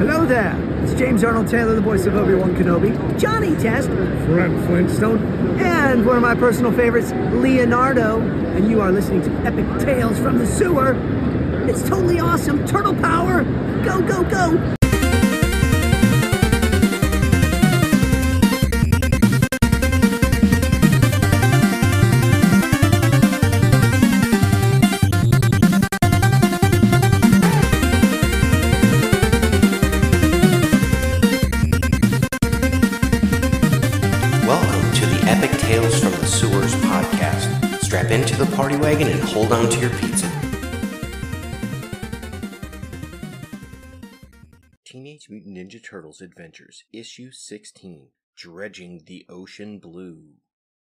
Hello there, it's James Arnold Taylor, the voice of Obi-Wan Kenobi, Johnny Test, Fred Flintstone, and one of my personal favorites, Leonardo, and you are listening to Epic Tales from the Sewer. It's totally awesome, turtle power, go, go, go! Strap into the party wagon and hold on to your pizza. Teenage Mutant Ninja Turtles Adventures, Issue 16, Dredging the Ocean Blue.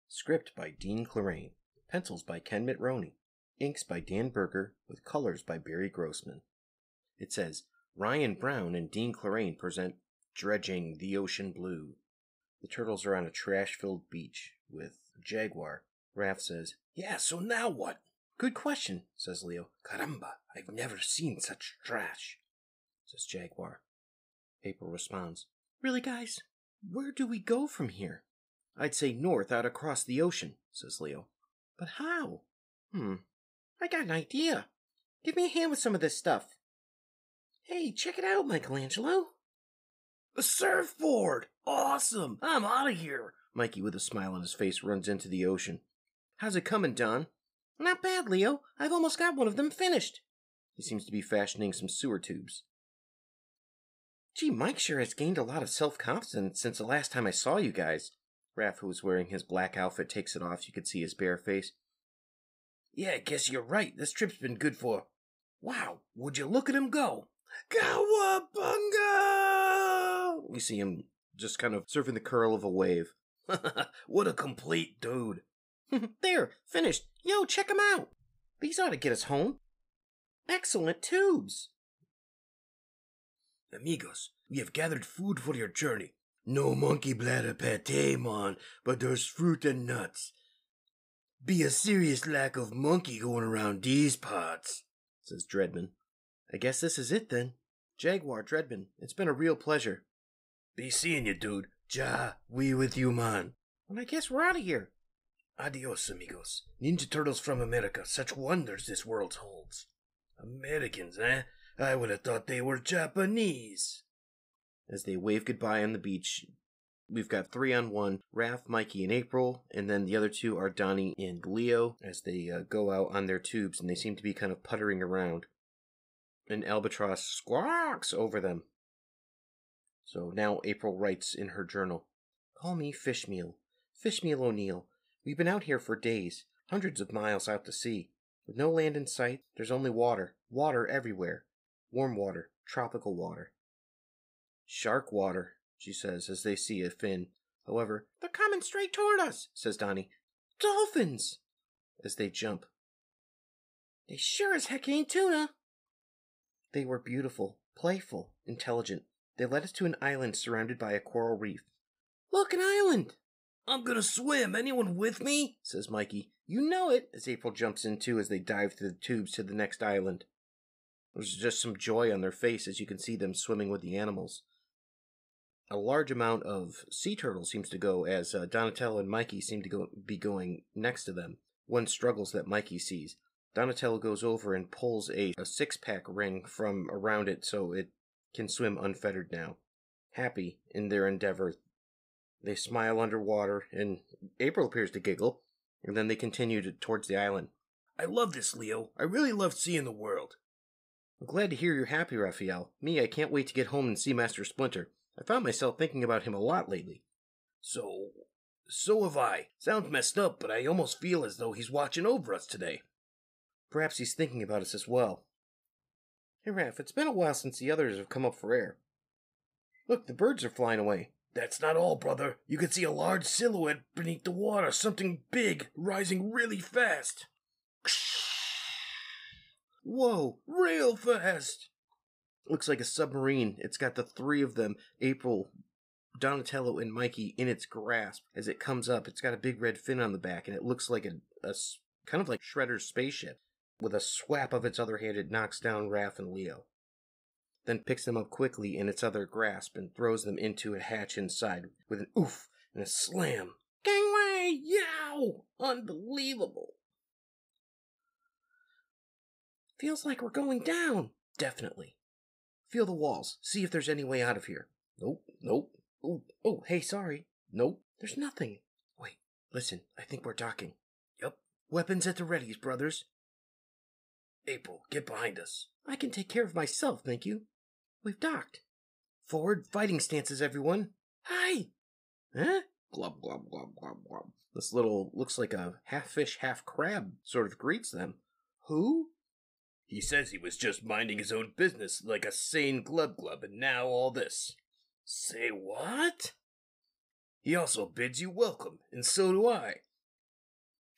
Script by Dean Clarraine. Pencils by Ken Mitroni. Inks by Dan Berger, with colors by Barry Grossman. It says, Ryan Brown and Dean Clarraine present Dredging the Ocean Blue. The turtles are on a trash-filled beach with Jaguar. Raph says, Yeah, so now what? Good question, says Leo. Caramba, I've never seen such trash, says Jaguar. April responds, Really, guys? Where do we go from here? I'd say north out across the ocean, says Leo. But how? I got an idea. Give me a hand with some of this stuff. Hey, check it out, Michelangelo. A surfboard! Awesome! I'm out of here! Mikey, with a smile on his face, runs into the ocean. How's it coming, Don? Not bad, Leo. I've almost got one of them finished. He seems to be fashioning some sewer tubes. Gee, Mike sure has gained a lot of self-confidence since the last time I saw you guys. Raph, who was wearing his black outfit, takes it off. You could see his bare face. Yeah, I guess you're right. This trip's been good for... Wow, would you look at him go? Cowabunga! We see him just kind of surfing the curl of a wave. What a complete dude. There, finished. Yo, check him out. These ought to get us home. Excellent tubes. Amigos, we have gathered food for your journey. No monkey bladder pate, mon, but there's fruit and nuts. Be a serious lack of monkey going around these parts, says Dreadmon. I guess this is it then. Jaguar Dreadmon, it's been a real pleasure. Be seeing you, dude. We with you, man. And I guess we're out of here. Adios, amigos. Ninja Turtles from America. Such wonders this world holds. Americans, eh? I would have thought they were Japanese. As they wave goodbye on the beach, we've got 3-on-1, Raph, Mikey, and April, and then the other two are Donnie and Leo as they go out on their tubes, and they seem to be kind of puttering around. An albatross squawks over them. So now April writes in her journal, Call me Fishmeal. Fishmeal O'Neill. We've been out here for days, hundreds of miles out to sea. With no land in sight, there's only water. Water everywhere. Warm water. Tropical water. Shark water, she says as they see a fin. However, they're coming straight toward us, says Donnie. Dolphins! As they jump. They sure as heck ain't tuna. They were beautiful, playful, intelligent. They led us to an island surrounded by a coral reef. Look, an island! I'm gonna swim. Anyone with me? Says Mikey. You know it, as April jumps in too as they dive through the tubes to the next island. There's just some joy on their face as you can see them swimming with the animals. A large amount of sea turtles seems to go as Donatello and Mikey seem to be going next to them. One struggles that Mikey sees. Donatello goes over and pulls a six-pack ring from around it so it can swim unfettered now. Happy in their endeavor, they smile underwater, and April appears to giggle, and then they continue towards the island. I love this, Leo. I really love seeing the world. I'm glad to hear you're happy, Raphael. Me, I can't wait to get home and see Master Splinter. I found myself thinking about him a lot lately. So have I. Sounds messed up, but I almost feel as though he's watching over us today. Perhaps he's thinking about us as well. Hey, Raph, it's been a while since the others have come up for air. Look, the birds are flying away. That's not all, brother. You can see a large silhouette beneath the water, something big, rising really fast. Whoa, real fast! Looks like a submarine. It's got the three of them, April, Donatello, and Mikey, in its grasp. As it comes up, it's got a big red fin on the back, and it looks like a kind of like Shredder's spaceship. With a swap of its other hand, it knocks down Raph and Leo. then picks them up quickly in its other grasp and throws them into a hatch inside with an oof and a slam. Gangway! Yow! Unbelievable! Feels like we're going down. Definitely. Feel the walls. See if there's any way out of here. Nope. Oh, hey, sorry. Nope, there's nothing. Wait, listen, I think we're docking. Yep. Weapons at the readies, brothers. April, get behind us. I can take care of myself, thank you. We've docked. Forward fighting stances, everyone. Hi! Huh? Glub, glub, glub, glub, glub. This little, looks like a half-fish, half-crab sort of greets them. Who? He says he was just minding his own business like a sane glub glub, and now all this. Say what? He also bids you welcome, and so do I.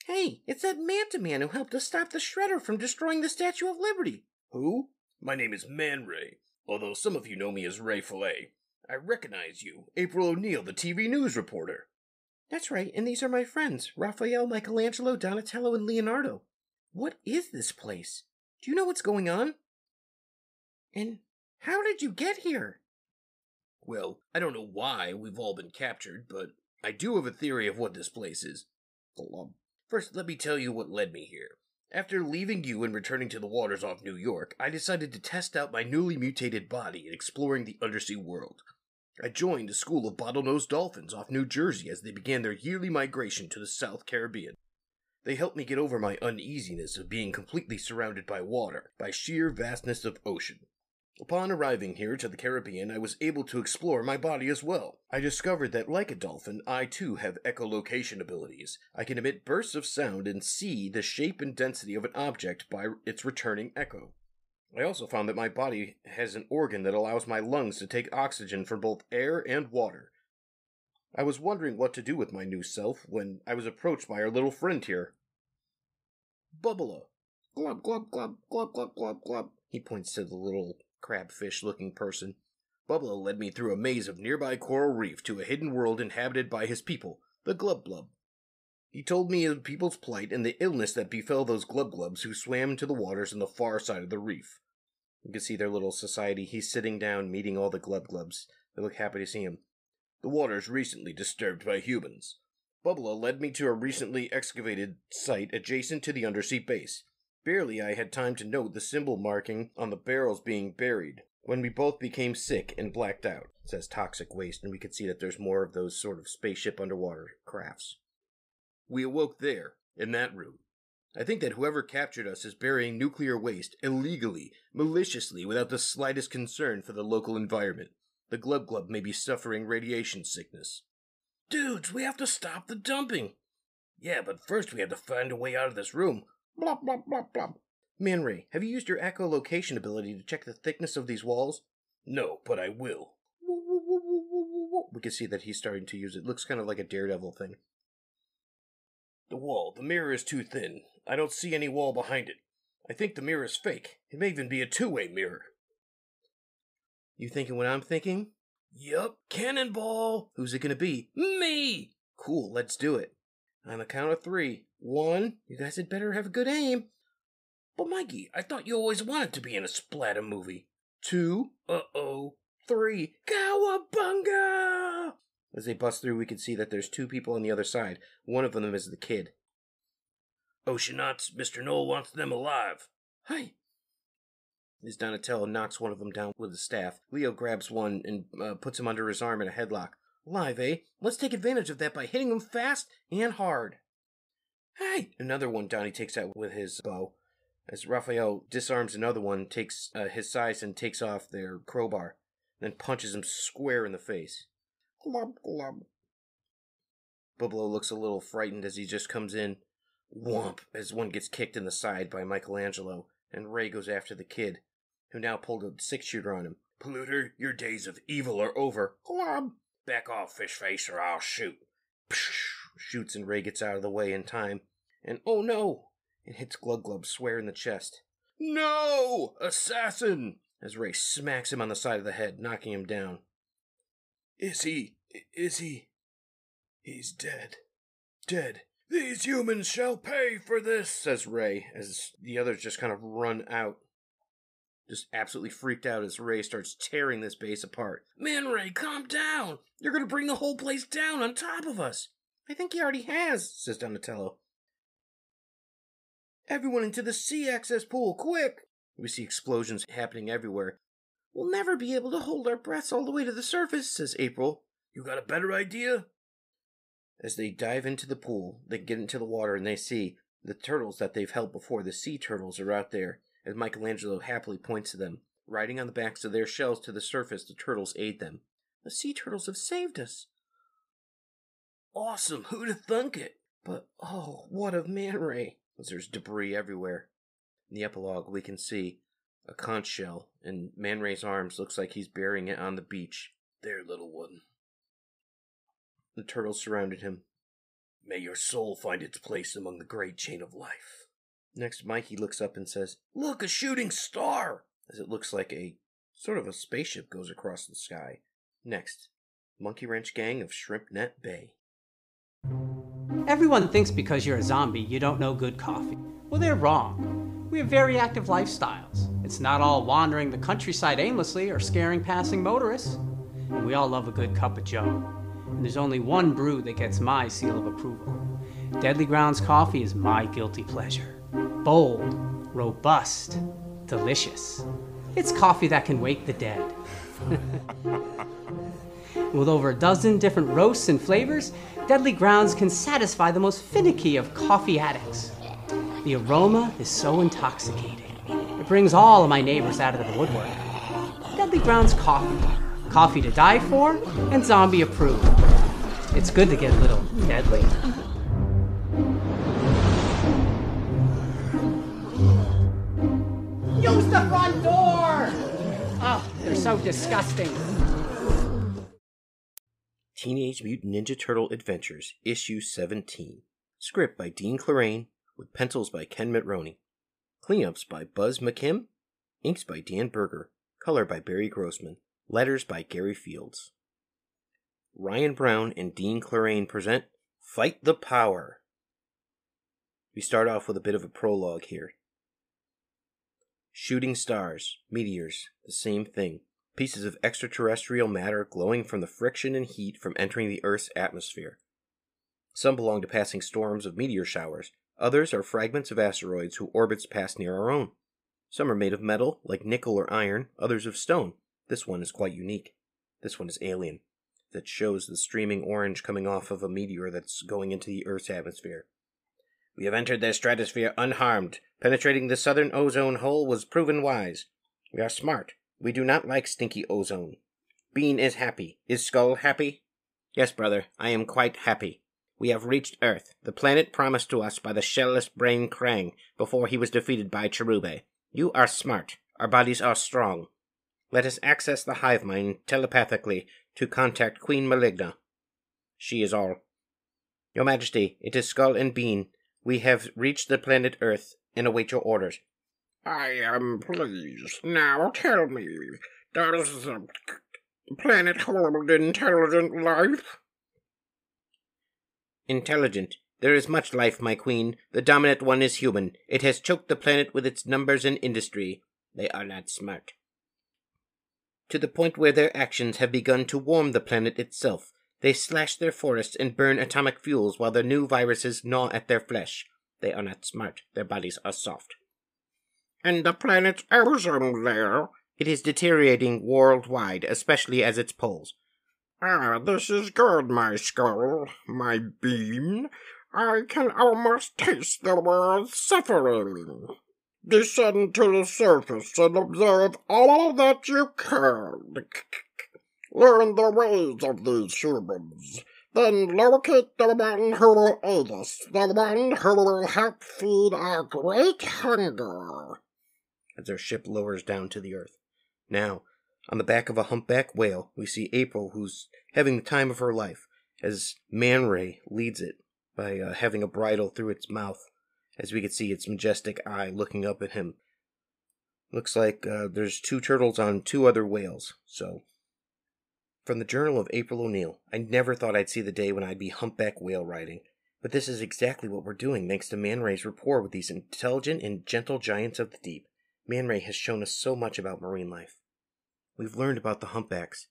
Hey, it's that Manta Man who helped us stop the Shredder from destroying the Statue of Liberty. Who? My name is Man Ray, although some of you know me as Ray Fillet. I recognize you, April O'Neil, the TV news reporter. That's right, and these are my friends, Raphael, Michelangelo, Donatello, and Leonardo. What is this place? Do you know what's going on? And how did you get here? Well, I don't know why we've all been captured, but I do have a theory of what this place is. First, let me tell you what led me here. After leaving you and returning to the waters off New York, I decided to test out my newly mutated body in exploring the undersea world. I joined a school of bottlenose dolphins off New Jersey as they began their yearly migration to the South Caribbean. They helped me get over my uneasiness of being completely surrounded by water, by sheer vastness of ocean. Upon arriving here to the Caribbean, I was able to explore my body as well. I discovered that, like a dolphin, I too have echolocation abilities. I can emit bursts of sound and see the shape and density of an object by its returning echo. I also found that my body has an organ that allows my lungs to take oxygen from both air and water. I was wondering what to do with my new self when I was approached by our little friend here. Bubbala. Glub, glub, glub, glub, glub, glub, glub. He points to the little crabfish-looking person. Bubbala led me through a maze of nearby coral reef to a hidden world inhabited by his people, the Glub Glub. He told me of people's plight and the illness that befell those Glub Glubs who swam into the waters on the far side of the reef. You can see their little society. He's sitting down, meeting all the Glub Glubs. They look happy to see him. The waters recently disturbed by humans. Bubbala led me to a recently excavated site adjacent to the undersea base. Barely I had time to note the symbol marking on the barrels being buried when we both became sick and blacked out. It says toxic waste, and we could see that there's more of those sort of spaceship underwater crafts. We awoke there, in that room. I think that whoever captured us is burying nuclear waste illegally, maliciously, without the slightest concern for the local environment. The Glub Glub may be suffering radiation sickness. Dudes, we have to stop the dumping. Yeah, but first we have to find a way out of this room. Blop, blop, blop, blop. Man Ray, have you used your echolocation ability to check the thickness of these walls? No, but I will. We can see that he's starting to use it. Looks kind of like a Daredevil thing. The mirror is too thin. I don't see any wall behind it. I think the mirror is fake. It may even be a two-way mirror. You thinking what I'm thinking? Yup, cannonball! Who's it gonna be? Me! Cool, let's do it. On the count of 3. 1, you guys had better have a good aim. But Mikey, I thought you always wanted to be in a splatter movie. 2, 3, cowabunga! As they bust through, we can see that there's 2 people on the other side. One of them is the kid. Oceanauts, Mr. Knoll wants them alive. Hi. As Donatello knocks one of them down with his staff, Leo grabs one and puts him under his arm in a headlock. Live, eh? Let's take advantage of that by hitting him fast and hard. Hey! Another one Donnie takes out with his bow. As Raphael disarms another one, takes his size and takes off their crowbar, then punches him square in the face. Glub, glub. Bubbalo looks a little frightened as he just comes in. Whomp! As one gets kicked in the side by Michelangelo, and Ray goes after the kid, who now pulled a 6-shooter on him. Polluter, your days of evil are over. Glub! Back off, fish face, or I'll shoot. Psh! Shoots and Ray gets out of the way in time. And oh no! It hits Glub Glub square in the chest. No! Assassin! As Ray smacks him on the side of the head, knocking him down. Is he? He's dead. Dead. These humans shall pay for this, says Ray, as the others just kind of run out. just absolutely freaked out as Ray starts tearing this base apart. Man Ray, calm down! You're gonna bring the whole place down on top of us! I think he already has, says Donatello. Everyone into the sea access pool, quick! We see explosions happening everywhere. We'll never be able to hold our breaths all the way to the surface, says April. You got a better idea? As they dive into the pool, they get into the water and they see the turtles that they've held before. The sea turtles are out there, as Michelangelo happily points to them. Riding on the backs of their shells to the surface, the turtles aid them. The sea turtles have saved us. Awesome, who'd have thunk it? But, oh, what of Man Ray? As there's debris everywhere. In the epilogue, we can see a conch shell, and Man Ray's arms looks like he's burying it on the beach. There, little one. The turtles surrounded him. May your soul find its place among the great chain of life. Next, Mikey looks up and says, Look, a shooting star! As it looks like a sort of a spaceship goes across the sky. Next, Monkey Wrench Gang of Shrimp Net Bay. Everyone thinks because you're a zombie, you don't know good coffee. Well, they're wrong. We have very active lifestyles. It's not all wandering the countryside aimlessly or scaring passing motorists. And we all love a good cup of joe. And there's only one brew that gets my seal of approval. Deadly Grounds coffee is my guilty pleasure. Bold, robust, delicious. It's coffee that can wake the dead. With over a dozen different roasts and flavors, Deadly Grounds can satisfy the most finicky of coffee addicts. The aroma is so intoxicating. It brings all of my neighbors out of the woodwork. Deadly Grounds coffee. Coffee to die for, and zombie approved. It's good to get a little deadly. Use the front door! Oh, they're so disgusting. Teenage Mutant Ninja Turtle Adventures, Issue 17. Script by Dean Clarraine, with pencils by Ken Mitroni. Cleanups by Buzz McKim. Inks by Dan Berger. Color by Barry Grossman. Letters by Gary Fields. Ryan Brown and Dean Clarraine present Fight the Power. We start off with a bit of a prologue here. Shooting stars, meteors, the same thing. Pieces of extraterrestrial matter glowing from the friction and heat from entering the Earth's atmosphere. Some belong to passing storms of meteor showers. Others are fragments of asteroids whose orbits pass near our own. Some are made of metal, like nickel or iron, others of stone. This one is quite unique. This one is alien. That shows the streaming orange coming off of a meteor that's going into the Earth's atmosphere. We have entered their stratosphere unharmed. Penetrating the southern ozone hole was proven wise. We are smart. We do not like stinky ozone. Bean is happy. Is Skull happy? Yes, brother, I am quite happy. We have reached Earth, the planet promised to us by the shellless brain Krang before he was defeated by Cherube. You are smart. Our bodies are strong. Let us access the hive mind telepathically to contact Queen Maligna. She is all. Your Majesty, it is Skull and Bean. We have reached the planet Earth and await your orders. I am pleased. Now tell me, does the planet hold intelligent life? Intelligent. There is much life, my queen. The dominant one is human. It has choked the planet with its numbers and industry. They are not smart. To the point where their actions have begun to warm the planet itself. They slash their forests and burn atomic fuels while their new viruses gnaw at their flesh. They are not smart. Their bodies are soft. And the planet's ozone layer? It is deteriorating worldwide, especially as its poles. Ah, this is good, my Skull, my Bean. I can almost taste the world's suffering. Descend to the surface and observe all that you can. Learn the ways of these humans. Then locate the one who will aid us, the one who will help feed our great hunger. As their ship lowers down to the Earth. Now, on the back of a humpback whale, we see April, who's having the time of her life, as Man Ray leads it by having a bridle through its mouth, as we can see its majestic eye looking up at him. Looks like there's two turtles on two other whales, so... From the Journal of April O'Neil, I never thought I'd see the day when I'd be humpback whale riding, but this is exactly what we're doing thanks to Man Ray's rapport with these intelligent and gentle giants of the deep. Man Ray has shown us so much about marine life. We've learned about the humpbacks,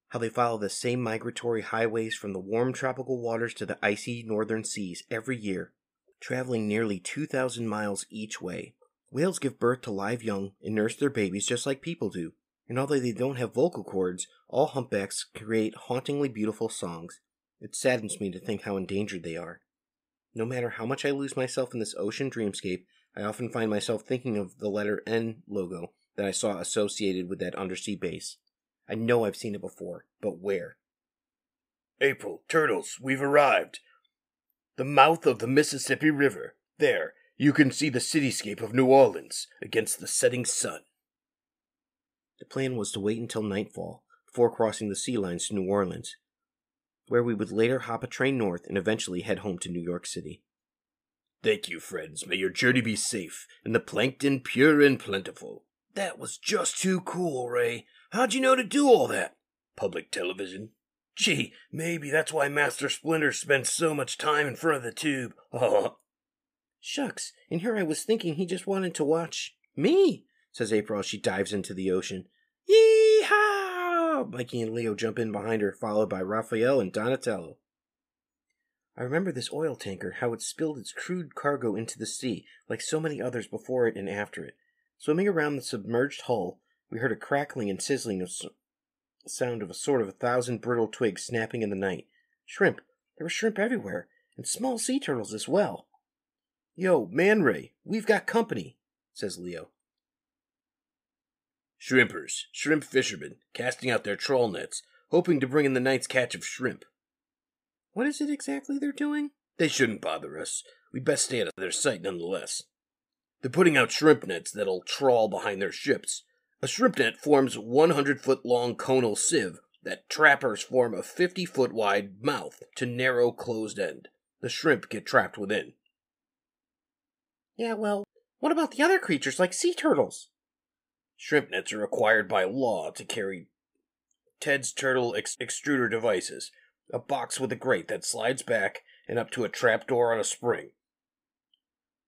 how they follow the same migratory highways from the warm tropical waters to the icy northern seas every year, traveling nearly 2,000 miles each way. Whales give birth to live young and nurse their babies just like people do, and although they don't have vocal cords, all humpbacks create hauntingly beautiful songs. It saddens me to think how endangered they are. No matter how much I lose myself in this ocean dreamscape, I often find myself thinking of the letter N logo that I saw associated with that undersea base. I know I've seen it before, but where? April, turtles, we've arrived. The mouth of the Mississippi River. There, you can see the cityscape of New Orleans against the setting sun. The plan was to wait until nightfall before crossing the sea lines to New Orleans, where we would later hop a train north and eventually head home to New York City. Thank you, friends. May your journey be safe, and the plankton pure and plentiful. That was just too cool, Ray. How'd you know to do all that? Public television. Gee, maybe that's why Master Splinter spends so much time in front of the tube. Shucks, and here I was thinking he just wanted to watch me, says April as she dives into the ocean. Yee-haw! Mikey and Leo jump in behind her, followed by Raphael and Donatello. I remember this oil tanker, how it spilled its crude cargo into the sea, like so many others before it and after it. Swimming around the submerged hull, we heard a crackling and sizzling sound of a sort of 1,000 brittle twigs snapping in the night. Shrimp. There were shrimp everywhere, and small sea turtles as well. Yo, Man Ray, we've got company, says Leo. Shrimpers, shrimp fishermen, casting out their trawl nets, hoping to bring in the night's catch of shrimp. What is it exactly they're doing? They shouldn't bother us. We'd best stay out of their sight nonetheless. They're putting out shrimp nets that'll trawl behind their ships. A shrimp net forms a 100-foot-long conal sieve that trappers form a 50-foot-wide mouth to narrow closed end. The shrimp get trapped within. Yeah, well, what about the other creatures like sea turtles? Shrimp nets are required by law to carry Ted's turtle extruder devices, a box with a grate that slides back and up to a trapdoor on a spring.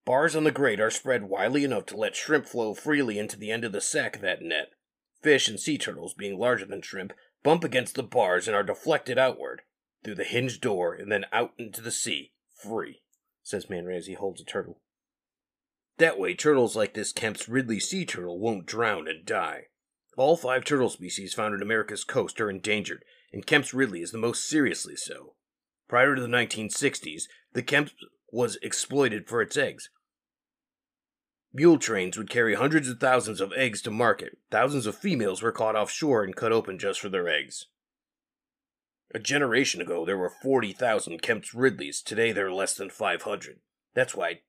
Bars on the grate are spread widely enough to let shrimp flow freely into the end of the sack of that net. Fish and sea turtles, being larger than shrimp, bump against the bars and are deflected outward, through the hinged door and then out into the sea, free, says Man Ray as he holds a turtle. That way, turtles like this Kemp's Ridley sea turtle won't drown and die. All 5 turtle species found in America's coast are endangered, and Kemp's Ridley is the most seriously so. Prior to the 1960s, the Kemp's was exploited for its eggs. Mule trains would carry hundreds of thousands of eggs to market. Thousands of females were caught offshore and cut open just for their eggs. A generation ago, there were 40,000 Kemp's Ridleys. Today, there are less than 500. That's why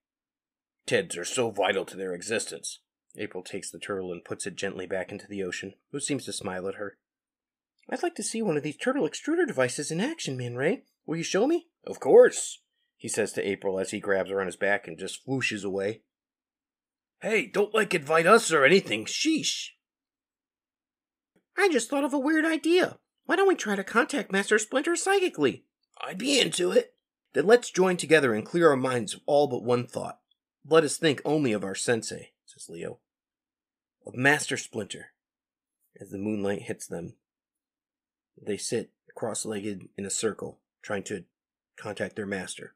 Teds are so vital to their existence. April takes the turtle and puts it gently back into the ocean, who seems to smile at her. I'd like to see one of these turtle extruder devices in action, Man Ray. Will you show me? Of course, he says to April as he grabs her on his back and just whooshes away. Hey, don't invite us or anything. Sheesh. I just thought of a weird idea. Why don't we try to contact Master Splinter psychically? I'd be into it. Then let's join together and clear our minds of all but one thought. Let us think only of our sensei, says Leo. Of Master Splinter. As the moonlight hits them, they sit cross-legged in a circle, trying to contact their master.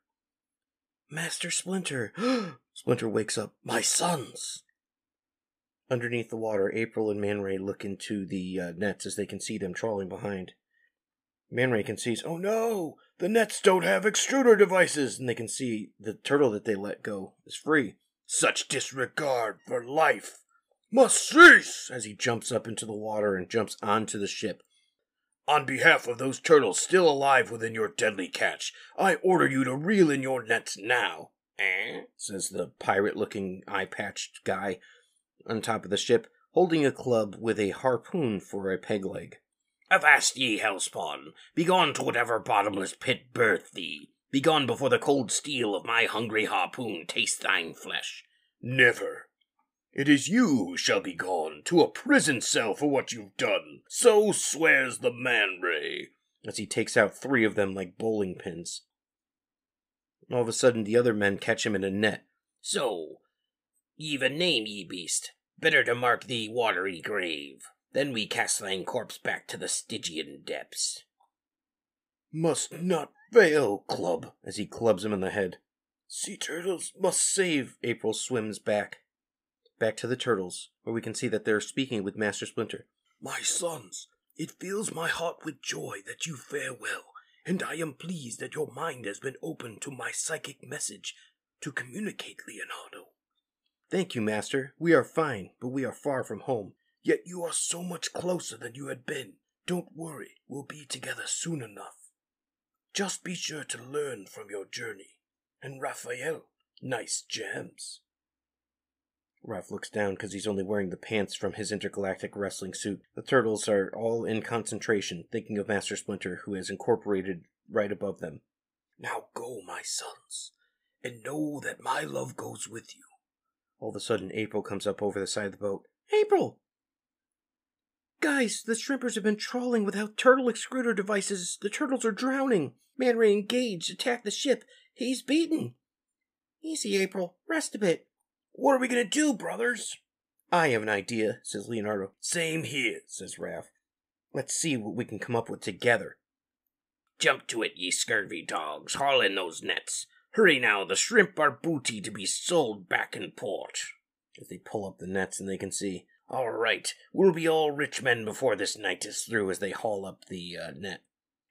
Master Splinter! Splinter wakes up. My sons! Underneath the water, April and Man Ray look into the nets as they can see them trawling behind. Man Ray can see, oh no! The nets don't have extruder devices! And they can see the turtle that they let go is free. Such disregard for life must cease! As he jumps up into the water and jumps onto the ship. On behalf of those turtles still alive within your deadly catch, I order you to reel in your nets now. Says the pirate-looking eye-patched guy on top of the ship, holding a club with a harpoon for a peg leg. Avast ye, hellspawn! Begone to whatever bottomless pit birth thee! Begone before the cold steel of my hungry harpoon taste thine flesh! Never! It is you who shall be gone to a prison cell for what you've done. So swears the Man Ray. As he takes out 3 of them like bowling pins. All of a sudden, the other men catch him in a net. So, ye've a name, ye beast. Better to mark the watery grave. Then we cast thine corpse back to the Stygian depths. Must not fail, club, as he clubs him in the head. Sea turtles must save. April swims back to the turtles, where we can see that they're speaking with Master Splinter. My sons, it fills my heart with joy that you fare well, and I am pleased that your mind has been opened to my psychic message to communicate, Leonardo. Thank you, Master. We are fine, but we are far from home. Yet you are so much closer than you had been. Don't worry, we'll be together soon enough. Just be sure to learn from your journey. And Raphael, nice gems. Raph looks down because he's only wearing the pants from his intergalactic wrestling suit. The turtles are all in concentration, thinking of Master Splinter, who is incorporated right above them. Now go, my sons, and know that my love goes with you. All of a sudden, April comes up over the side of the boat. April! Guys, the shrimpers have been trawling without turtle excruder devices. The turtles are drowning. Man Ray engaged, attacked the ship. He's beaten. Easy, April. Rest a bit. What are we going to do, brothers? I have an idea, says Leonardo. Same here, says Raph. Let's see what we can come up with together. Jump to it, ye scurvy dogs. Haul in those nets. Hurry now, the shrimp are booty to be sold back in port. As they pull up the nets and they can see. All right, we'll be all rich men before this night is through, as they haul up the net.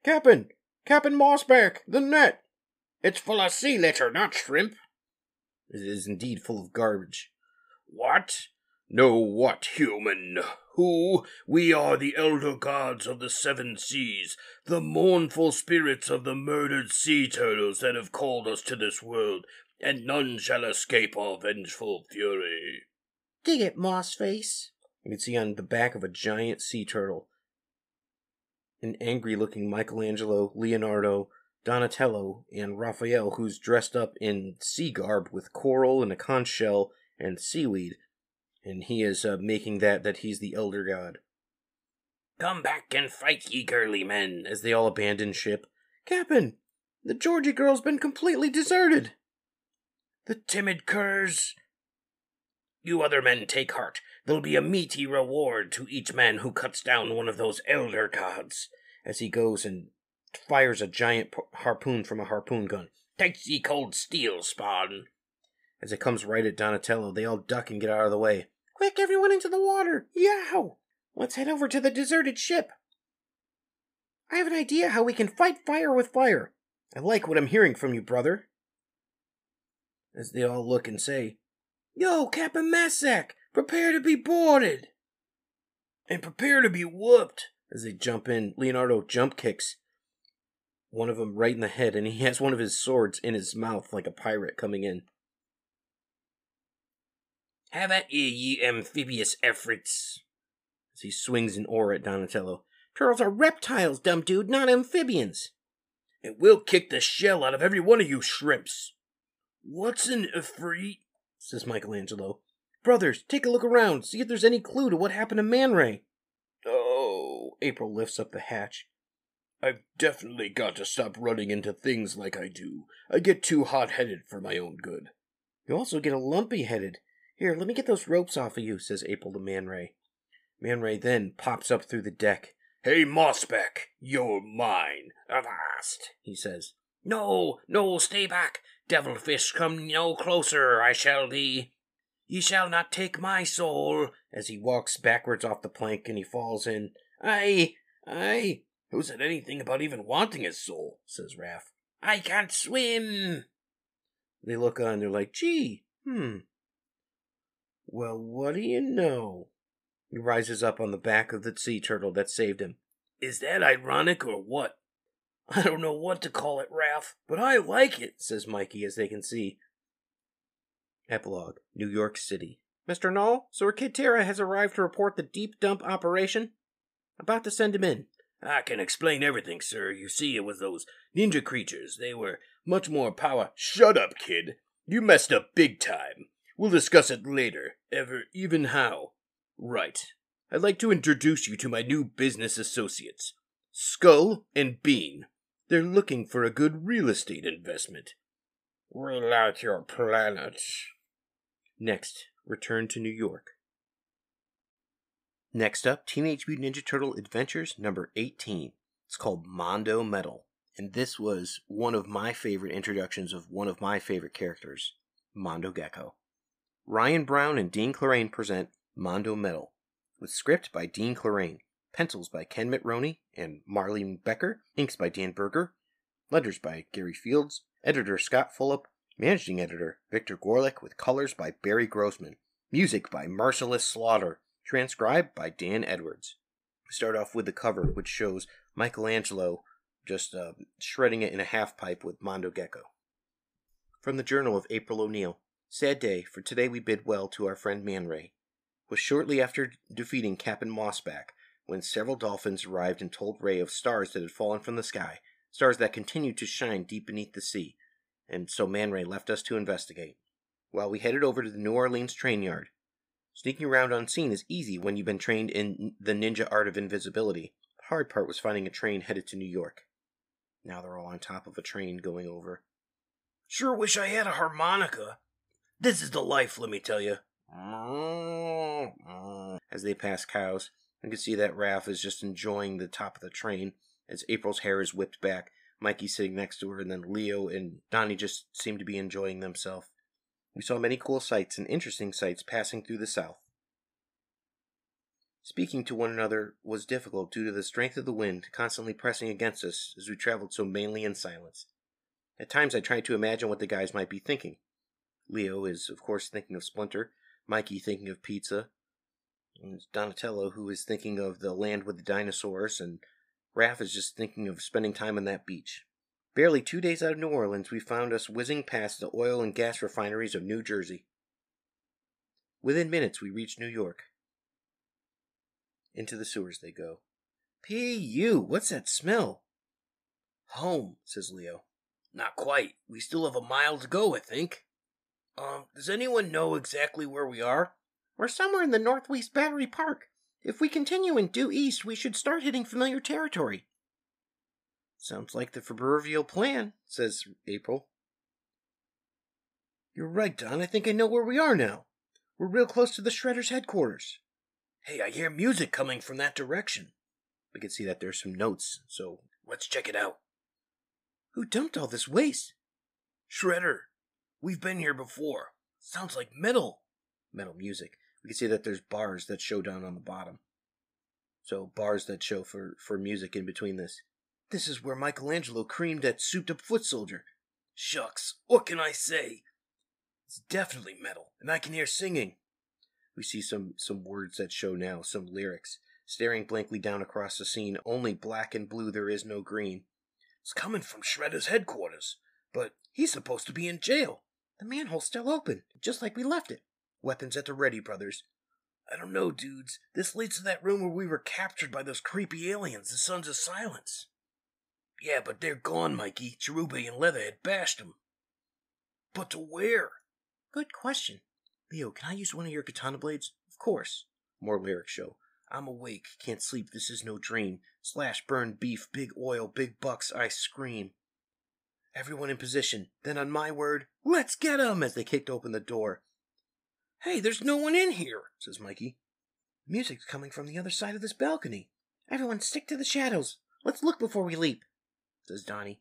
Cap'n Mossback, the net. It's full of sea litter, not shrimp. It is indeed full of garbage. What? No, what, human? Who? We are the elder gods of the seven seas, the mournful spirits of the murdered sea turtles that have called us to this world, and none shall escape our vengeful fury. Dig it, Mossface. You can see on the back of a giant sea turtle an angry-looking Michelangelo, Leonardo, Donatello, and Raphael, who's dressed up in sea garb with coral and a conch shell and seaweed. And he is making that he's the elder god. Come back and fight, ye girly men, as they all abandon ship. Cap'n, the Georgie girl's been completely deserted. The timid curs. You other men take heart. There'll be a meaty reward to each man who cuts down one of those elder gods. As he goes and fires a giant harpoon from a harpoon gun. Takes ye cold steel, Spawn. As it comes right at Donatello, they all duck and get out of the way. Quick, everyone into the water! Yow! Let's head over to the deserted ship. I have an idea how we can fight fire with fire. I like what I'm hearing from you, brother. As they all look and say, Yo, Cap'n Mossback, prepare to be boarded! And prepare to be whooped! As they jump in, Leonardo jump kicks one of them right in the head, and he has one of his swords in his mouth like a pirate coming in. Have at ye amphibious efforts. As he swings an oar at Donatello. Turtles are reptiles, dumb dude, not amphibians. And we'll kick the shell out of every one of you shrimps. What's an efreet? Says Michelangelo. Brothers, take a look around, see if there's any clue to what happened to Man Ray. Oh, April lifts up the hatch. I've definitely got to stop running into things like I do. I get too hot-headed for my own good. You also get a lumpy-headed. Here, let me get those ropes off of you, says April to Man Ray. Man Ray then pops up through the deck. Hey, Mossback, you're mine. Avast, he says. No, stay back. Devilfish, come no closer. I shall be. Ye shall not take my soul. As he walks backwards off the plank and he falls in. I. Who said anything about even wanting his soul? Says Raph. I can't swim. They look on and they're like, gee, Well, what do you know? He rises up on the back of the sea turtle that saved him. Is that ironic or what? I don't know what to call it, Raph, but I like it, says Mikey as they can see. Epilogue, New York City. Mr. Null, Sir Kid Terra has arrived to report the deep dump operation. About to send him in. I can explain everything, sir. You see, it was those ninja creatures. They were much more power. Shut up, kid. You messed up big time. We'll discuss it later. Even how. Right. I'd like to introduce you to my new business associates, Skull and Bean. They're looking for a good real estate investment. We like your planet. Next, return to New York. Next up, Teenage Mutant Ninja Turtle Adventures number 18. It's called Mondo Metal. And this was one of my favorite introductions of one of my favorite characters, Mondo Gecko. Ryan Brown and Dean Clarane present Mondo Metal, with script by Dean Clarane, pencils by Ken Mitroni and Marlene Becker, inks by Dan Berger, letters by Gary Fields, editor Scott Fulop, managing editor Victor Gorlick, with colors by Barry Grossman, music by Merciless Slaughter, transcribed by Dan Edwards. We start off with the cover, which shows Michelangelo just shredding it in a half pipe with Mondo Gecko. From the Journal of April O'Neil. Sad day, for today we bid well to our friend Man Ray. It was shortly after defeating Cap'n Mossback when several dolphins arrived and told Ray of stars that had fallen from the sky, stars that continued to shine deep beneath the sea, and so Man Ray left us to investigate. While we headed over to the New Orleans train yard. Sneaking around unseen is easy when you've been trained in the ninja art of invisibility. The hard part was finding a train headed to New York. Now they're all on top of a train going over. Sure wish I had a harmonica. This is the life, let me tell you. As they pass cows, you can see that Raph is just enjoying the top of the train as April's hair is whipped back. Mikey's sitting next to her, and then Leo and Donnie just seem to be enjoying themselves. We saw many cool sights and interesting sights passing through the South. Speaking to one another was difficult due to the strength of the wind constantly pressing against us as we traveled so mainly in silence. At times I tried to imagine what the guys might be thinking. Leo is, of course, thinking of Splinter, Mikey thinking of pizza, and Donatello, who is thinking of the land with the dinosaurs, and Raph is just thinking of spending time on that beach. Barely 2 days out of New Orleans, we found us whizzing past the oil and gas refineries of New Jersey. Within minutes, we reached New York. Into the sewers they go. P.U., what's that smell? Home, says Leo. Not quite. We still have a mile to go, I think. Does anyone know exactly where we are? We're somewhere in the Northwest Battery Park. If we continue and due east, we should start hitting familiar territory. Sounds like the proverbial plan, says April. You're right, Don. I think I know where we are now. We're real close to the Shredder's headquarters. Hey, I hear music coming from that direction. We can see that there's some notes, so let's check it out. Who dumped all this waste? Shredder. We've been here before. Sounds like metal. Metal music. We can see that there's bars that show down on the bottom. So bars that show for music in between this. This is where Michelangelo creamed that souped-up foot soldier. Shucks, what can I say? It's definitely metal, and I can hear singing. We see some words that show now, some lyrics. Staring blankly down across the scene, only black and blue, there is no green. It's coming from Shredder's headquarters, but he's supposed to be in jail. The manhole's still open, just like we left it. Weapons at the ready, brothers. I don't know, dudes. This leads to that room where we were captured by those creepy aliens, the Sons of Silence. Yeah, but they're gone, Mikey. Cherubi and Leatherhead bashed them. But to where? Good question. Leo, can I use one of your katana blades? Of course. More lyrics show. I'm awake, can't sleep, this is no dream. Slash, burn, beef, big oil, big bucks, I scream. Everyone in position. Then on my word, let's get 'em, as they kicked open the door. Hey, there's no one in here, says Mikey. Music's coming from the other side of this balcony. Everyone stick to the shadows. Let's look before we leap, says Donnie.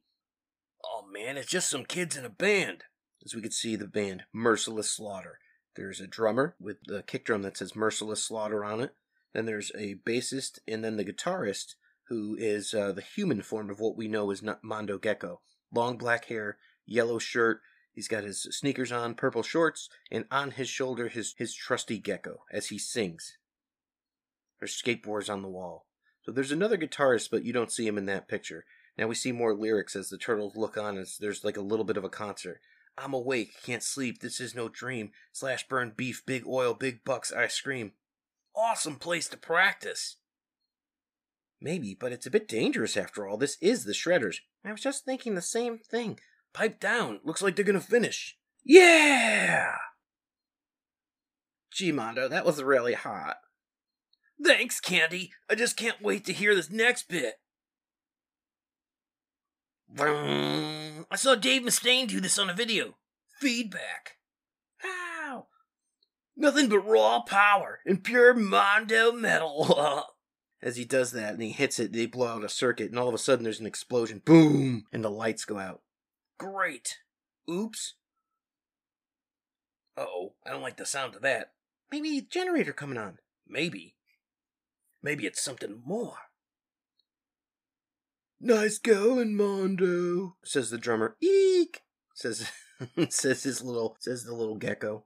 Oh man, it's just some kids in a band. As we could see the band, Merciless Slaughter. There's a drummer with the kick drum that says Merciless Slaughter on it. Then there's a bassist, and then the guitarist, who is the human form of what we know as Mondo Gecko. Long black hair, yellow shirt, he's got his sneakers on, purple shorts, and on his shoulder his trusty gecko as he sings. There's skateboards on the wall. So there's another guitarist, but you don't see him in that picture. Now we see more lyrics as the turtles look on as there's like a little bit of a concert. I'm awake, can't sleep, this is no dream. Slash, burn, beef, big oil, big bucks, I scream. Awesome place to practice. Maybe, but it's a bit dangerous after all. This is the Shredders. I was just thinking the same thing. Pipe down. Looks like they're gonna finish. Yeah! Gee, Mondo, that was really hot. Thanks, Candy. I just can't wait to hear this next bit. I saw Dave Mustaine do this on a video. Feedback. Ow! Nothing but raw power and pure Mondo metal. As he does that and he hits it, they blow out a circuit, and all of a sudden there's an explosion. Boom! And the lights go out. Great. Oops. Uh-oh, I don't like the sound of that. Maybe a generator coming on. Maybe. Maybe it's something more. Nice going, Mondo, says the drummer. Eek! Says the little gecko.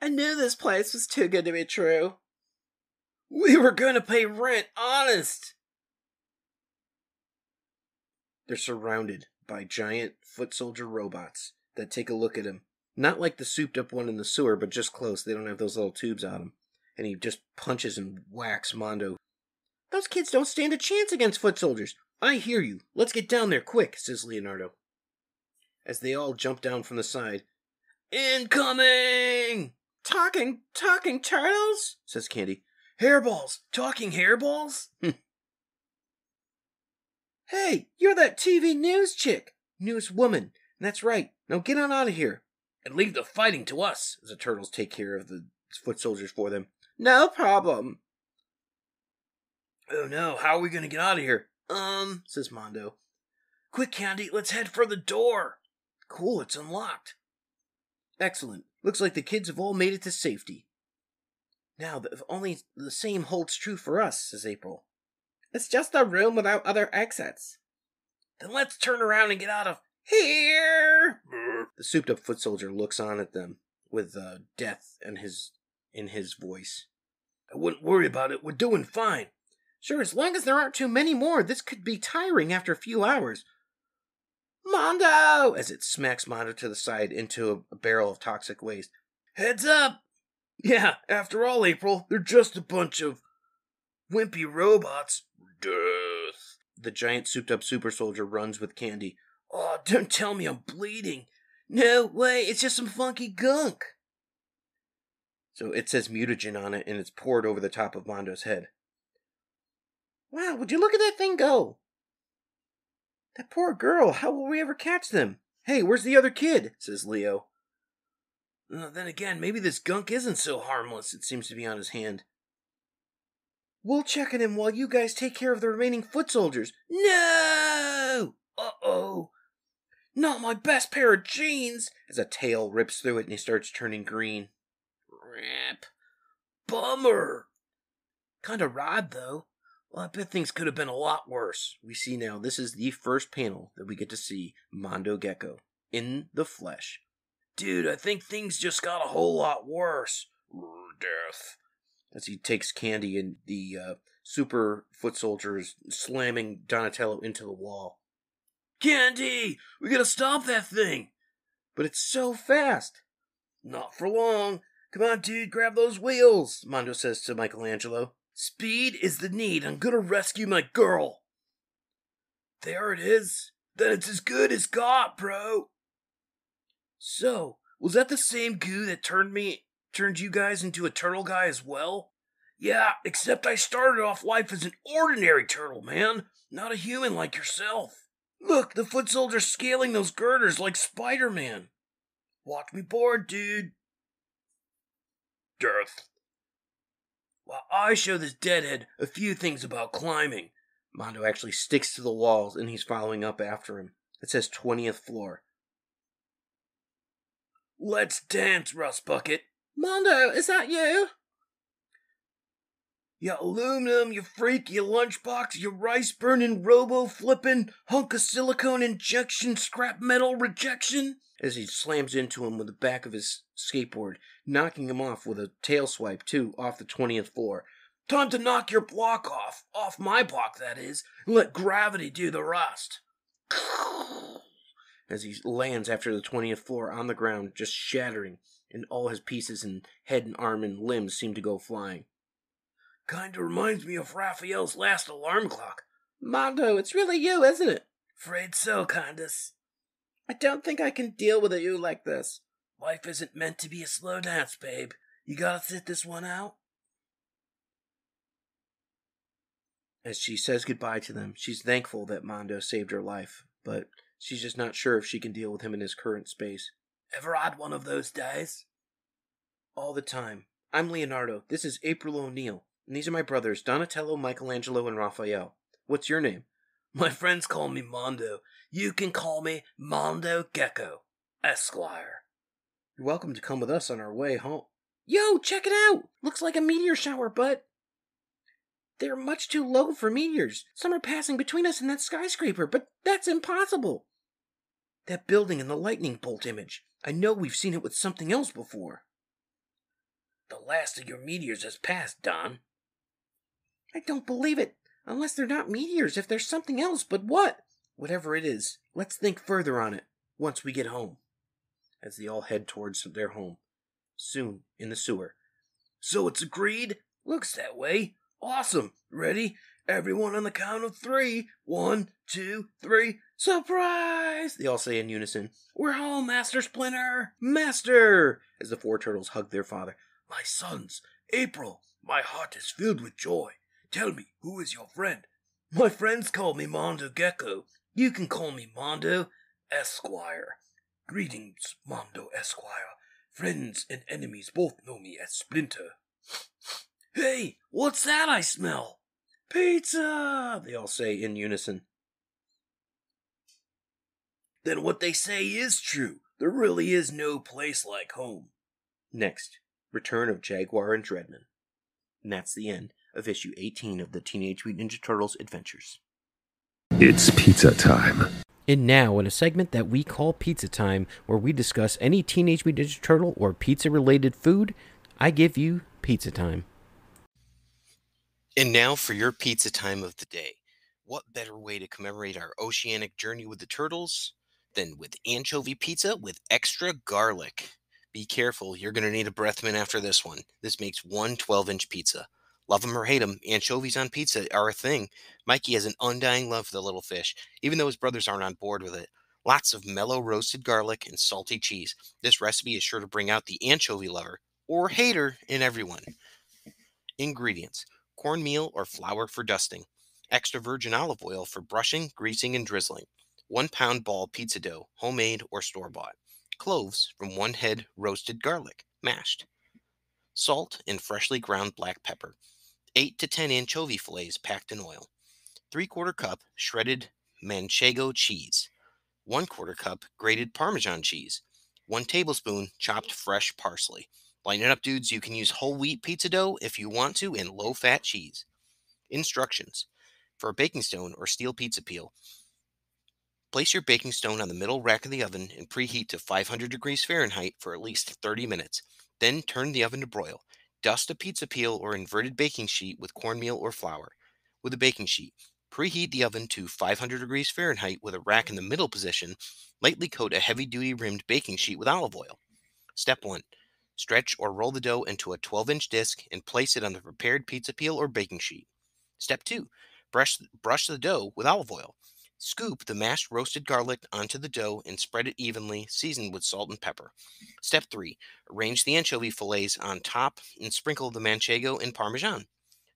I knew this place was too good to be true. We were gonna pay rent, honest. They're surrounded by giant foot soldier robots that take a look at him. Not like the souped up one in the sewer, but just close. They don't have those little tubes on them. And he just punches and whacks Mondo. Those kids don't stand a chance against foot soldiers. I hear you. Let's get down there quick, says Leonardo. As they all jump down from the side. Incoming! Talking turtles? Says Candy. Hairballs! Talking hairballs? Hey, you're that TV news chick. News woman. That's right. Now get on out of here. And leave the fighting to us, as the turtles take care of the foot soldiers for them. No problem. Oh no, how are we gonna get out of here? Says Mondo. Quick, Candy, let's head for the door. Cool, it's unlocked. Excellent. Looks like the kids have all made it to safety. Now, if only the same holds true for us, says April. It's just a room without other exits. Then let's turn around and get out of here. The souped-up foot soldier looks on at them with death in his voice. I wouldn't worry about it. We're doing fine. Sure, as long as there aren't too many more, this could be tiring after a few hours. Mondo! As it smacks Mondo to the side into a barrel of toxic waste. Heads up! Yeah, after all, April, they're just a bunch of wimpy robots. Death. The giant souped-up super soldier runs with Candy. Oh, don't tell me I'm bleeding. No way, it's just some funky gunk. So it says mutagen on it, and it's poured over the top of Mondo's head. Wow, would you look at that thing go? That poor girl, how will we ever catch them? Hey, where's the other kid? Says Leo. Then again, maybe this gunk isn't so harmless. It seems to be on his hand. We'll check on him while you guys take care of the remaining foot soldiers. No! Uh-oh. Not my best pair of jeans! As a tail rips through it and he starts turning green. Rip. Bummer. Kinda rad, though. Well, I bet things could have been a lot worse. We see now, this is the first panel that we get to see Mondo Gecko in the flesh. Dude, I think things just got a whole lot worse. Death. As he takes Candy and the super foot soldiers slamming Donatello into the wall. Candy! We gotta stop that thing! But it's so fast. Not for long. Come on, dude, grab those wheels, Mondo says to Michelangelo. Speed is the need. I'm gonna rescue my girl. There it is. Then it's as good as got, bro. So, was that the same goo that turned you guys into a turtle guy as well? Yeah, except I started off life as an ordinary turtle, man. Not a human like yourself. Look, the foot soldier's scaling those girders like Spider-Man. Watch me board, dude. Death. While I show this deadhead a few things about climbing. Mondo actually sticks to the walls and he's following up after him. It says 20th floor. Let's dance, Rust Bucket. Mondo, is that you? You aluminum, you freak, you lunchbox, you rice-burning, robo-flipping, hunk of silicone injection, scrap metal rejection. As he slams into him with the back of his skateboard, knocking him off with a tail swipe, too, off the 20th floor. Time to knock your block off my block, that is, and let gravity do the rest. As he lands after the 20th floor on the ground, just shattering, and all his pieces and head and arm and limbs seem to go flying. Kinda reminds me of Raphael's last alarm clock. Mondo, it's really you, isn't it? Afraid so, Candace. I don't think I can deal with you like this. Life isn't meant to be a slow dance, babe. You gotta sit this one out. As she says goodbye to them, she's thankful that Mondo saved her life, but she's just not sure if she can deal with him in his current space. Ever had one of those days? All the time. I'm Leonardo. This is April O'Neil. And these are my brothers, Donatello, Michelangelo, and Raphael. What's your name? My friends call me Mondo. You can call me Mondo Gecko, Esquire. You're welcome to come with us on our way home. Yo, check it out! Looks like a meteor shower, but they're much too low for meteors. Some are passing between us and that skyscraper, but that's impossible. That building and the lightning bolt image. I know we've seen it with something else before. The last of your meteors has passed, Don. I don't believe it. Unless they're not meteors, if there's something else, but what? Whatever it is, let's think further on it once we get home. As they all head towards their home. Soon, in the sewer. So it's agreed? Looks that way. Awesome. Ready? Everyone on the count of 3. 1, 2, 3. Surprise! They all say in unison. We're home, Master Splinter. Master! As the 4 turtles hug their father. My sons, April, my heart is filled with joy. Tell me, who is your friend? My friends call me Mondo Gecko. You can call me Mondo Esquire. Greetings, Mondo Esquire. Friends and enemies both know me as Splinter. Hey, what's that I smell? Pizza! They all say in unison. Then what they say is true. There really is no place like home. Next, Return of Jaguar and Dreadmon. And that's the end of issue 18 of the Teenage Mutant Ninja Turtles Adventures. It's pizza time. And now, in a segment that we call Pizza Time, where we discuss any Teenage Mutant Ninja Turtle or pizza-related food, I give you Pizza Time. And now for your Pizza Time of the day. What better way to commemorate our oceanic journey with the turtles than with anchovy pizza with extra garlic? Be careful, you're going to need a breath mint after this one. This makes one 12-inch pizza. Love them or hate them, anchovies on pizza are a thing. Mikey has an undying love for the little fish, even though his brothers aren't on board with it. Lots of mellow roasted garlic and salty cheese. This recipe is sure to bring out the anchovy lover, or hater, in everyone. Ingredients: cornmeal or flour for dusting, extra virgin olive oil for brushing, greasing, and drizzling, 1 pound ball pizza dough, homemade or store-bought, cloves from 1 head roasted garlic, mashed, salt and freshly ground black pepper, 8 to 10 anchovy fillets packed in oil, 3/4 cup shredded manchego cheese, 1/4 cup grated Parmesan cheese, 1 tablespoon chopped fresh parsley. Line it up, dudes. You can use whole wheat pizza dough if you want to, and low-fat cheese. Instructions. For a baking stone or steel pizza peel, place your baking stone on the middle rack of the oven and preheat to 500 degrees Fahrenheit for at least 30 minutes. Then turn the oven to broil. Dust a pizza peel or inverted baking sheet with cornmeal or flour. With a baking sheet, preheat the oven to 500 degrees Fahrenheit with a rack in the middle position. Lightly coat a heavy-duty rimmed baking sheet with olive oil. Step 1. Stretch or roll the dough into a 12-inch disc and place it on the prepared pizza peel or baking sheet. Step 2. Brush the dough with olive oil. Scoop the mashed roasted garlic onto the dough and spread it evenly, seasoned with salt and pepper. Step 3. Arrange the anchovy fillets on top and sprinkle the manchego and parmesan.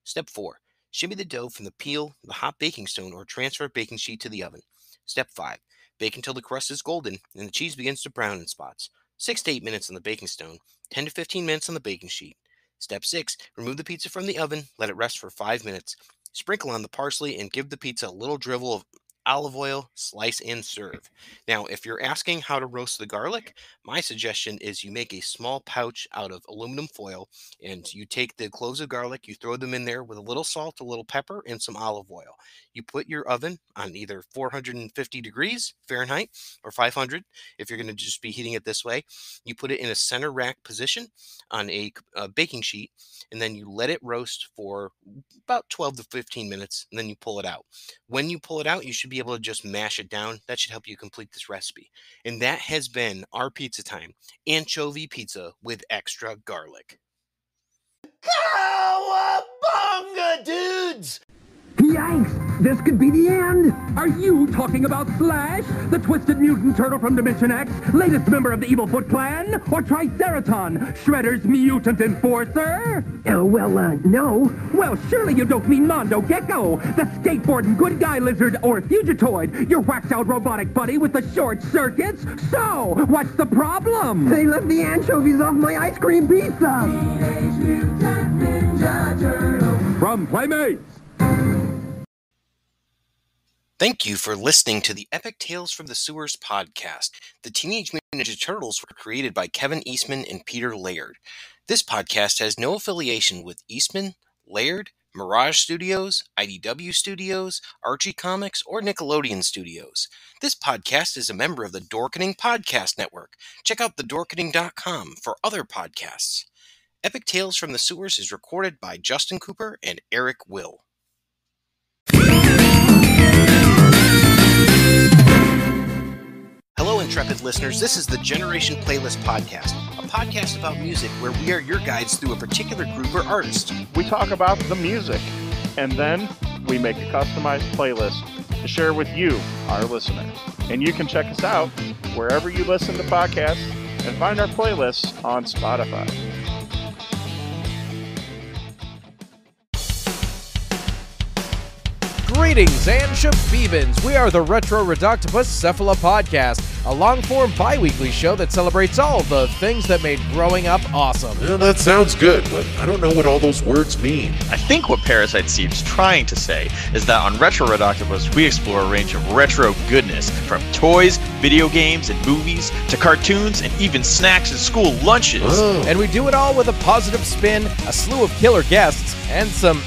Step 4. Shimmy the dough from the peel, the hot baking stone, or transfer baking sheet to the oven. Step 5. Bake until the crust is golden and the cheese begins to brown in spots. 6 to 8 minutes on the baking stone, 10 to 15 minutes on the baking sheet. Step 6. Remove the pizza from the oven, let it rest for 5 minutes. Sprinkle on the parsley and give the pizza a little drizzle of olive oil, slice and serve. Now, if you're asking how to roast the garlic, my suggestion is you make a small pouch out of aluminum foil and you take the cloves of garlic, you throw them in there with a little salt, a little pepper, and some olive oil. You put your oven on either 450 degrees Fahrenheit or 500 if you're going to just be heating it this way. You put it in a center rack position on a baking sheet, and then you let it roast for about 12 to 15 minutes, and then you pull it out. When you pull it out, you should be able to just mash it down. That should help you complete this recipe. And that has been our pizza time. Anchovy pizza with extra garlic. Cowabunga, dudes! Yikes! This could be the end! Are you talking about Slash, the twisted mutant turtle from Dimension X, latest member of the Evil Foot Clan? Or Triceraton, Shredder's mutant enforcer? No. Well, surely you don't mean Mondo Gecko, the skateboarding good guy lizard or Fugitoid, your waxed-out robotic buddy with the short circuits? So, what's the problem? They left the anchovies off my ice cream pizza! Teenage Mutant Ninja Turtles. From Playmates! Thank you for listening to the Epic Tales from the Sewers podcast. The Teenage Mutant Ninja Turtles were created by Kevin Eastman and Peter Laird. This podcast has no affiliation with Eastman, Laird, Mirage Studios, IDW Studios, Archie Comics, or Nickelodeon Studios. This podcast is a member of the Dorkening Podcast Network. Check out thedorkening.com for other podcasts. Epic Tales from the Sewers is recorded by Justin Cooper and Eric Will. Hello, intrepid listeners. This is the Generation Playlist Podcast, a podcast about music where we are your guides through a particular group or artist. We talk about the music, and then we make a customized playlist to share with you, our listeners. And you can check us out wherever you listen to podcasts and find our playlists on Spotify. Greetings and shabibans. We are the Retro Reductopus Cephala Podcast, a long-form bi-weekly show that celebrates all the things that made growing up awesome. Well, that sounds good, but I don't know what all those words mean. I think what Parasite seems trying to say is that on Retro Reductopus, we explore a range of retro goodness, from toys, video games, and movies, to cartoons, and even snacks and school lunches. Oh. And we do it all with a positive spin, a slew of killer guests, and some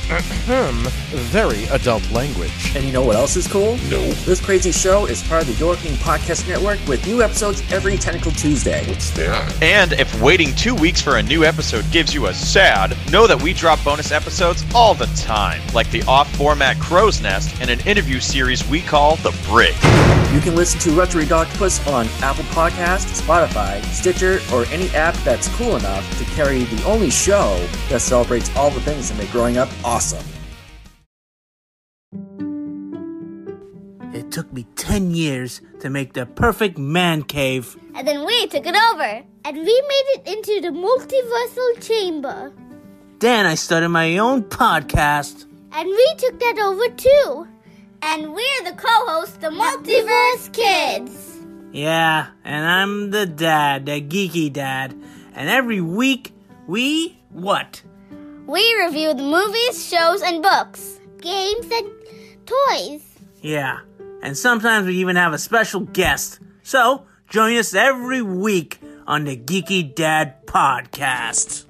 very adult language. And you know what else is cool? No. This crazy show is part of the Dorkening Podcast Network with new episodes every Tentacle Tuesday. What's that? And if waiting 2 weeks for a new episode gives you a sad, know that we drop bonus episodes all the time, like the off-format Crow's Nest and an interview series we call The Brig. You can listen to Retro Reductopus on Apple Podcasts, Spotify, Stitcher, or any app that's cool enough to carry the only show that celebrates all the things that make growing up awesome. It took me 10 years to make the perfect man cave. And then we took it over. And we made it into the multiversal chamber. Then I started my own podcast. And we took that over too. And we're the co-hosts, the Multiverse Kids. Yeah, and I'm the dad, the geeky dad. And every week, we what? We review the movies, shows, and books, games, and toys. Yeah, and sometimes we even have a special guest. So, join us every week on the Geeky Dad Podcast.